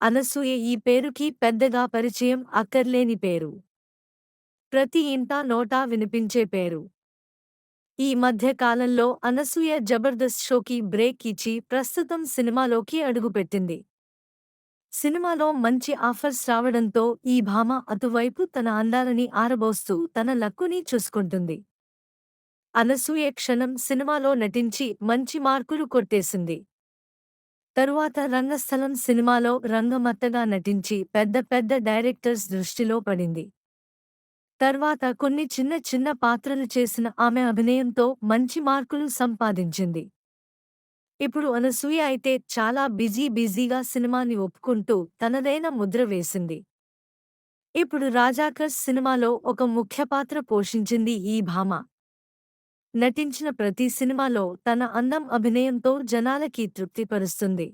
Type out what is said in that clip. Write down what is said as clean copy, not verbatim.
అనసూయ ఈ పేరుకి పెద్దగా పరిచయం అక్కర్లేని పేరు. ప్రతి ఇంటా నోటా వినిపించే పేరు. ఈ మధ్య కాలంలో అనసూయ జబర్దస్త్ షోకి బ్రేక్ ఇచ్చి ప్రస్తుతం సినిమాలోకి అడుగుపెట్టింది. సినిమాలో మంచి ఆఫర్స్ రావడంతో ఈ భామ అటువైపు తన అందాలని ఆరబోస్తూ తన లక్కుని చూసుకుంటుంది. అనసూయ క్షణం సినిమాలో నటించి మంచి మార్కులు కొట్టేసింది. తరువాత రంగస్థలం సినిమాలో రంగమత్తగా నటించి పెద్ద పెద్ద డైరెక్టర్స్ దృష్టిలో పడింది. తర్వాత కొన్ని చిన్న చిన్న పాత్రలు చేసిన ఆమె అభినయంతో మంచి మార్కులు సంపాదించింది. ఇప్పుడు అనసూయ అయితే చాలా బిజీగా సినిమాని ఒప్పుకుంటూ తనదైన ముద్ర వేసింది. ఇప్పుడు 'రాజాకర్స్' సినిమాలో ఒక ముఖ్య పాత్ర పోషించింది ఈ భామ. నటించిన ప్రతి సినిమాలో తన అందం అభినయంతో జనాలకి తృప్తిపరుస్తుంది.